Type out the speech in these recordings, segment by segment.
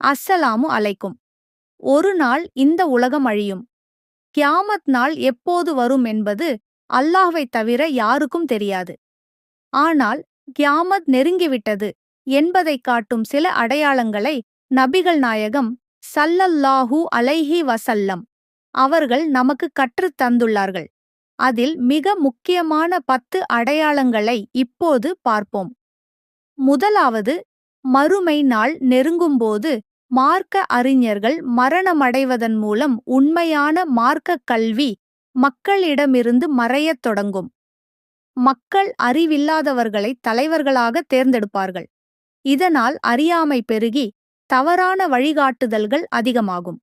அஸ்ஸலாமு அலைக்கும். ஒரு நாள் இந்த உலகம் அழியும். கியாமத் நாள் எப்போது வரும் என்பது அல்லாஹ்வைத் தவிர யாருக்கும் தெரியாது. ஆனால் கியாமத் நெருங்கிவிட்டது என்பதைக் காட்டும் சில அடையாளங்களை நபிகள் நாயகம் ஸல்லல்லாஹு அலைஹி வஸல்லம் அவர்கள் நமக்கு கற்றுத் தந்துள்ளார்கள். அதில் மிக முக்கியமான 10 அடையாளங்களை இப்போது பார்ப்போம். முதலாவது, மறுமை நாள் நெருங்கும்போது மார்க்க அறிஞர்கள் மரணமடைவதன் மூலம் உண்மையான மார்க்கக் கல்வி மக்களிடமிருந்து மறையத் தொடங்கும். மக்கள் அறிவில்லாதவர்களை தலைவர்களாக தேர்ந்தெடுப்பார்கள். இதனால் அறியாமை பெருகி தவறான வழிகாட்டுதல்கள் அதிகமாகும்.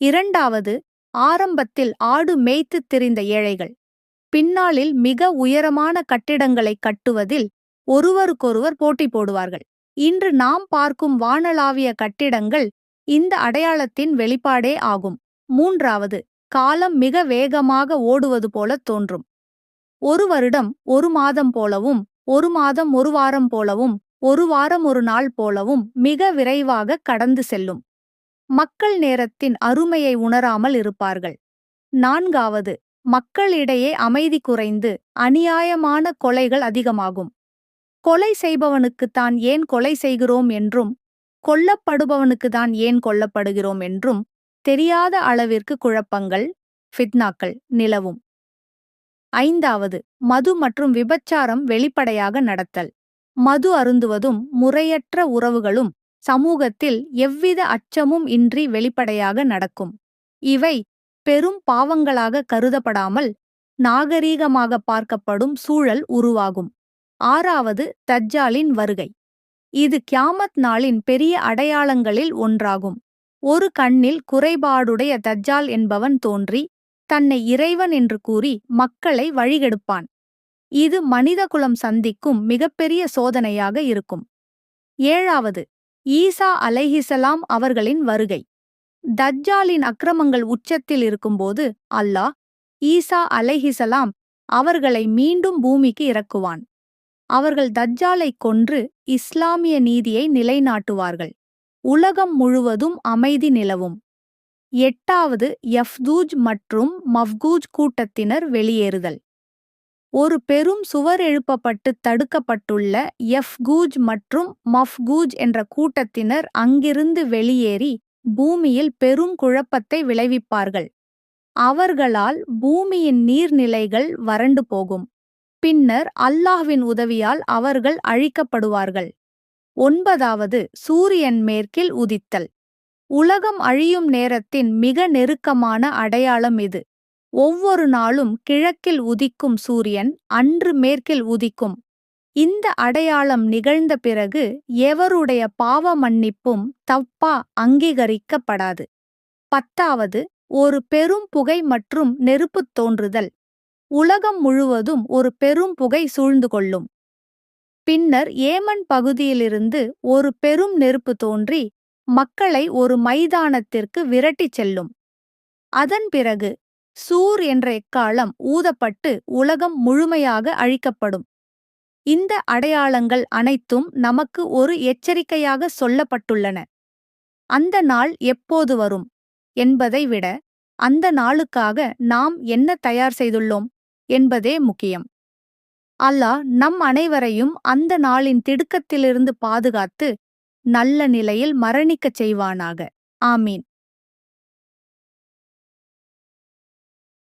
இரண்டாவது, ஆரம்பத்தில் ஆடு மேய்த்துத் திரிந்த ஏழைகள் பின்னாளில் மிக உயரமான கட்டிடங்களை கட்டுவதில் ஒருவருக்கொருவர் போட்டி போடுவார்கள். இன்று நாம் பார்க்கும் வானளாவிய கட்டிடங்கள் இந்த அடையாளத்தின் வெளிப்பாடே ஆகும். மூன்றாவது, காலம் மிக வேகமாக ஓடுவது போல தோன்றும். ஒரு வருடம் ஒரு மாதம் போலவும், ஒரு மாதம் ஒரு வாரம் போலவும், ஒரு வாரம் ஒரு நாள் போலவும் மிக விரைவாக கடந்து செல்லும். மக்கள் நேரத்தின் அருமையை உணராமல் இருப்பார்கள். நான்காவது, மக்களிடையே அமைதி குறைந்து அநியாயமான கொலைகள் அதிகமாகும். கொலை செய்பவனுக்கு தான் ஏன் கொலை செய்கிறோம் என்றும், கொல்லப்படுபவனுக்கு தான் ஏன் கொல்லப்படுகிறோம் என்றும் தெரியாத அளவிற்கு குழப்பங்கள், ஃபித்னாக்கள் நிலவும். ஐந்தாவது, மது மற்றும் விபச்சாரம் வெளிப்படையாக நடத்தல். மது அருந்துவதும் முறையற்ற உறவுகளும் சமூகத்தில் எவ்வித அச்சமும் இன்றி வெளிப்படையாக நடக்கும். இவை பெரும் பாவங்களாக கருதப்படாமல் நாகரீகமாக பார்க்கப்படும் சூழல் உருவாகும். ஆறாவது, தஜ்ஜாலின் வருகை. இது கியாமத் நாளின் பெரிய அடையாளங்களில் ஒன்றாகும். ஒரு கண்ணில் குறைபாடுடைய தஜ்ஜால் என்பவன் தோன்றி தன்னை இறைவன் என்று கூறி மக்களை வழிகெடுப்பான். இது மனிதகுலம் சந்திக்கும் மிகப்பெரிய சோதனையாக இருக்கும். ஏழாவது, ஈசா அலைஹிஸலாம் அவர்களின் வருகை. தஜ்ஜாலின் அக்கிரமங்கள் உச்சத்தில் இருக்கும்போது அல்லாஹ் ஈசா அலைஹிஸலாம் அவர்களை மீண்டும் பூமிக்கு இறக்குவான். அவர்கள் தஜ்ஜாலைக் கொன்று இஸ்லாமிய நீதியை நிலைநாட்டுவார்கள். உலகம் முழுவதும் அமைதி நிலவும். எட்டாவது, யஃதூஜ் மற்றும் மஃகூஜ் கூட்டத்தினர் வெளியேறுதல். ஒரு பெரும் சுவர் எழுப்பப்பட்டு தடுக்கப்பட்டுள்ள யஃகூஜ் மற்றும் மஃகூஜ் என்ற கூட்டத்தினர் அங்கிருந்து வெளியேறி பூமியில் பெரும் குழப்பத்தை விளைவிப்பார்கள். அவர்களால் பூமியின் நீர்நிலைகள் வறண்டு போகும். பின்னர் அல்லாஹ்வின் உதவியால் அவர்கள் அழிக்கப்படுவார்கள். ஒன்பதாவது, சூரியன் மேற்கில் உதித்தல். உலகம் அழியும் நேரத்தின் மிக நெருக்கமான அடையாளம் இது. ஒவ்வொரு நாளும் கிழக்கில் உதிக்கும் சூரியன் அன்று மேற்கில் உதிக்கும். இந்த அடையாளம் நிகழ்ந்த பிறகு எவருடைய பாவ மன்னிப்பும் தப்பா அங்கீகரிக்கப்படாது. பத்தாவது, ஒரு பெரும் புகை மற்றும் நெருப்புத் தோன்றுதல். உலகம் முழுவதும் ஒரு பெரும் புகை சூழ்ந்து கொள்ளும். பின்னர் ஏமன் பகுதியிலிருந்து ஒரு பெரும் நெருப்பு தோன்றி மக்களை ஒரு மைதானத்திற்கு விரட்டிச் செல்லும். அதன் பிறகு சூர் என்ற எக்காளம் ஊதப்பட்டு உலகம் முழுமையாக அழிக்கப்படும். இந்த அடையாளங்கள் அனைத்தும் நமக்கு ஒரு எச்சரிக்கையாக சொல்லப்பட்டுள்ளன. அந்த நாள் எப்போது வரும் என்பதை விட அந்த நாளுக்காக நாம் என்ன தயார் செய்துள்ளோம் என்பதே முக்கியம். அல்லாஹ் நம் அனைவரையும் அந்த நாளின் திடுக்கத்திலிருந்து பாதுகாத்து நல்ல நிலையில் மரணிக்கச் செய்வானாக. ஆமீன்.